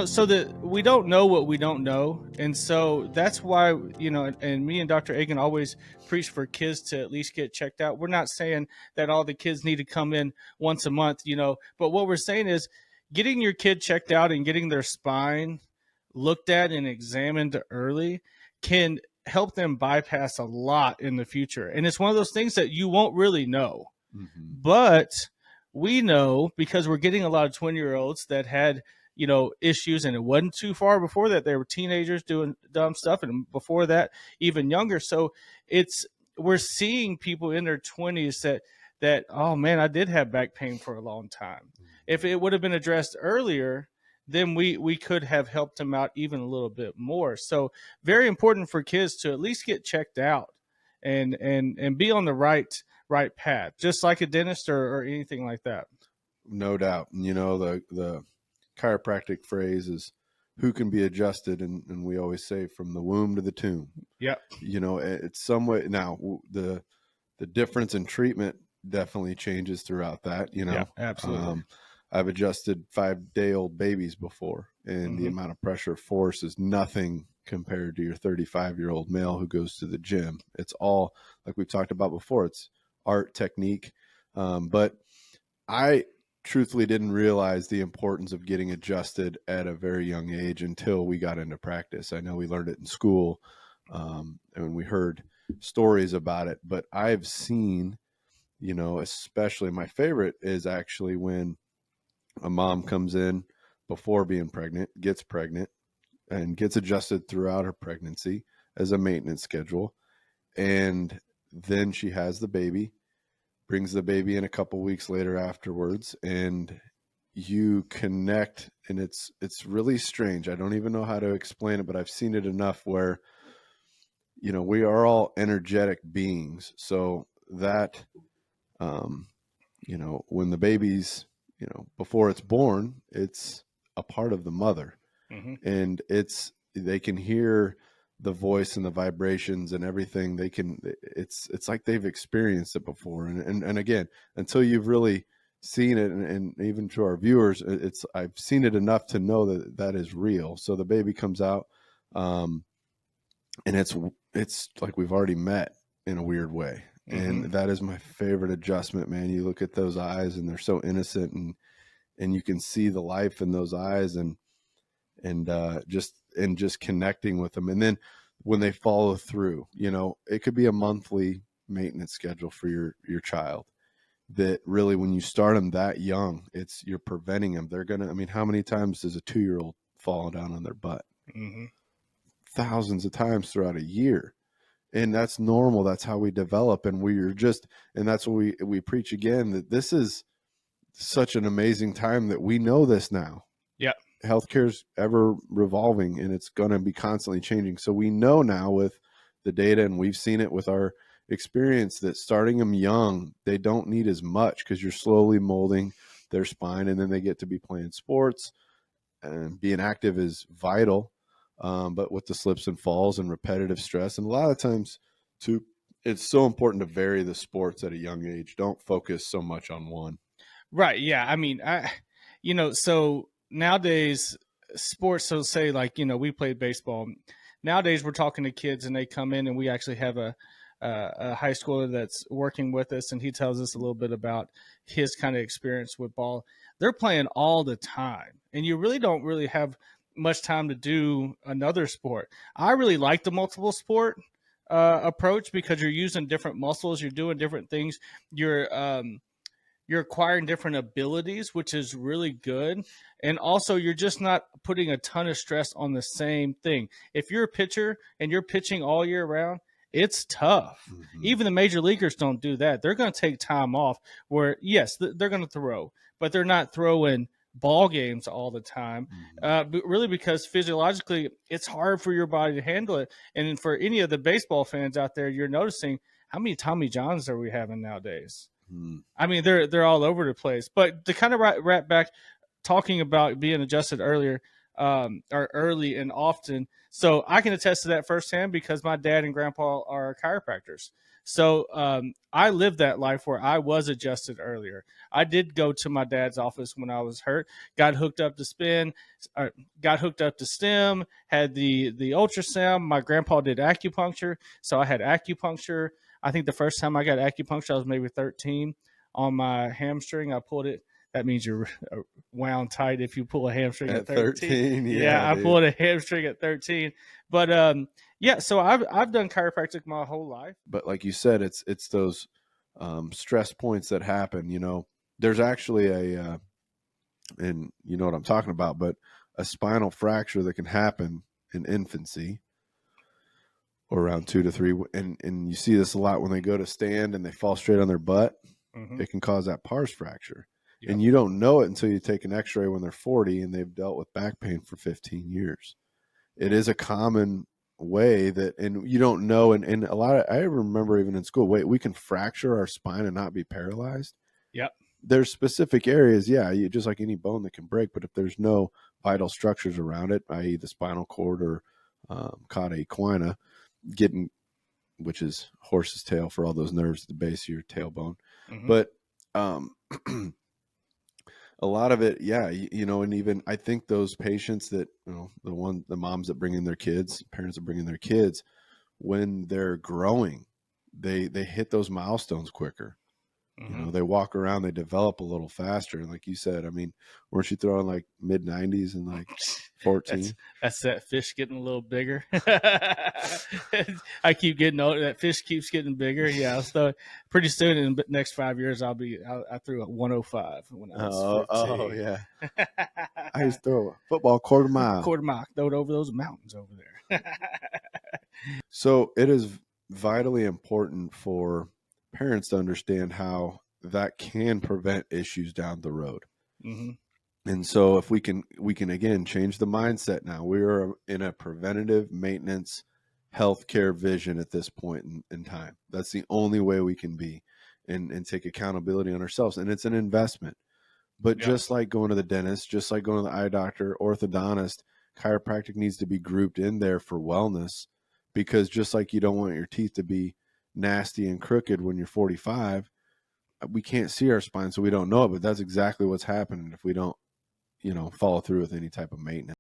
So that we don't know what we don't know. And so that's why, and me and Dr. Agan always preach for kids to at least get checked out. We're not saying that all the kids need to come in once a month, but what we're saying is getting your kid checked out and getting their spine looked at and examined early can help them bypass a lot in the future. And it's one of those things that you won't really know. Mm-hmm. But we know, because we're getting a lot of 20-year-olds that had issues, and it wasn't too far before that they were teenagers doing dumb stuff, and before that even younger. So we're seeing people in their 20s that oh man, I did have back pain for a long time. If it would have been addressed earlier, then we could have helped them out even a little bit more. So very important for kids to at least get checked out and be on the right path, just like a dentist or anything like that. No doubt. The chiropractic phrase is who can be adjusted, and we always say from the womb to the tomb. Yeah. It's somewhat now the difference in treatment definitely changes throughout that. Yeah, absolutely. I've adjusted 5-day-old babies before, and the amount of pressure force is nothing compared to your 35-year-old male who goes to the gym. It's all, like we've talked about before, it's art, technique. But I truthfully didn't realize the importance of getting adjusted at a very young age until we got into practice. I know we learned it in school, and we heard stories about it, but I've seen, especially my favorite is actually when a mom comes in before being pregnant, and gets adjusted throughout her pregnancy as a maintenance schedule. And then she has the baby, brings the baby in a couple weeks later afterwards, and you connect, and it's really strange. I don't even know how to explain it, but I've seen it enough where, we are all energetic beings. So that, when the baby's, before it's born, it's a part of the mother. And they can hear the voice and the vibrations and everything. It's like they've experienced it before. And again, until you've really seen it, and even to our viewers, I've seen it enough to know that is real. So the baby comes out, and it's like we've already met in a weird way. And that is my favorite adjustment, man. You look at those eyes and they're so innocent, and you can see the life in those eyes, and just connecting with them. And then when they follow through, it could be a monthly maintenance schedule for your child, that really, when you start them that young, you're preventing them. How many times does a 2-year-old fall down on their butt? Thousands of times throughout a year. And that's normal. That's how we develop. And and that's what we preach again, that this is such an amazing time that we know this now. Yeah. Healthcare's ever revolving, and it's going to be constantly changing. So we know now with the data, and we've seen it with our experience, that starting them young, they don't need as much, because you're slowly molding their spine, and then they get to be playing sports, and being active is vital. But with the slips and falls and repetitive stress, and a lot of times too, it's so important to vary the sports at a young age. Don't focus so much on one. Right. Yeah. So nowadays sports, so say like, we played baseball. Nowadays we're talking to kids and they come in, and we actually have a high schooler that's working with us, and he tells us a little bit about his kind of experience with ball. They're playing all the time, and you really don't really have much time to do another sport. I really like the multiple sport approach, because you're using different muscles, you're doing different things, you're acquiring different abilities, which is really good. And also, you're just not putting a ton of stress on the same thing. If you're a pitcher and you're pitching all year round, it's tough. Even the major leaguers don't do that. They're going to take time off, where, yes, they're going to throw, but they're not throwing ball games all the time, but really, because physiologically it's hard for your body to handle it. And for any of the baseball fans out there, you're noticing how many Tommy Johns are we having nowadays? They're all over the place. But to kind of wrap back, talking about being adjusted earlier, or early and often. So I can attest to that firsthand, because my dad and grandpa are chiropractors. So I lived that life where I was adjusted earlier. I did go to my dad's office when I was hurt, got hooked up to got hooked up to stem, had the ultrasound. My grandpa did acupuncture, so I had acupuncture. I think the first time I got acupuncture, I was maybe 13 on my hamstring. I pulled it. That means you're wound tight if you pull a hamstring at At 13. 13, Yeah, yeah, I dude. pulled a hamstring at 13. But yeah, so I've done chiropractic my whole life. But like you said, it's those stress points that happen. You know, there's actually and you know what I'm talking about, but a spinal fracture that can happen in infancy or around 2 to 3, and you see this a lot when they go to stand and they fall straight on their butt. Mm-hmm. It can cause that pars fracture, Yep. and you don't know it until you take an X-ray when they're 40 and they've dealt with back pain for 15 years. It is a common way that, and you don't know, and a lot of, I remember even in school, wait, we can fracture our spine and not be paralyzed. Yep. There's specific areas, yeah, just like any bone that can break, but if there's no vital structures around it, i.e. the spinal cord or cauda equina, getting, which is horse's tail for all those nerves at the base of your tailbone. Mm-hmm. But a lot of it, yeah, you know, and even I think those patients that, you know, the moms that bring in their kids, parents that bring in their kids, when they're growing, they hit those milestones quicker. You Mm-hmm. know, they walk around, they develop a little faster. And like you said, I mean, weren't you throwing like mid 90s and like 14? That's that fish getting a little bigger. I keep getting older. That fish keeps getting bigger. Yeah, so pretty soon in the next 5 years, I threw a 105 when I was Oh 15. yeah. I used to throw a football quarter mile. Quarter mile, throw it over those mountains over there. So it is vitally important for parents to understand how that can prevent issues down the road. Mm-hmm. And so if we can again change the mindset now. We are in a preventative maintenance healthcare vision at this point in time. That's the only way we can be and take accountability on ourselves. And it's an investment. But Yep. just like going to the dentist, just like going to the eye doctor, orthodontist, chiropractic needs to be grouped in there for wellness, because just like you don't want your teeth to be nasty and crooked when you're 45, we can't see our spine, so we don't know it, but that's exactly what's happening if we don't, you know, follow through with any type of maintenance.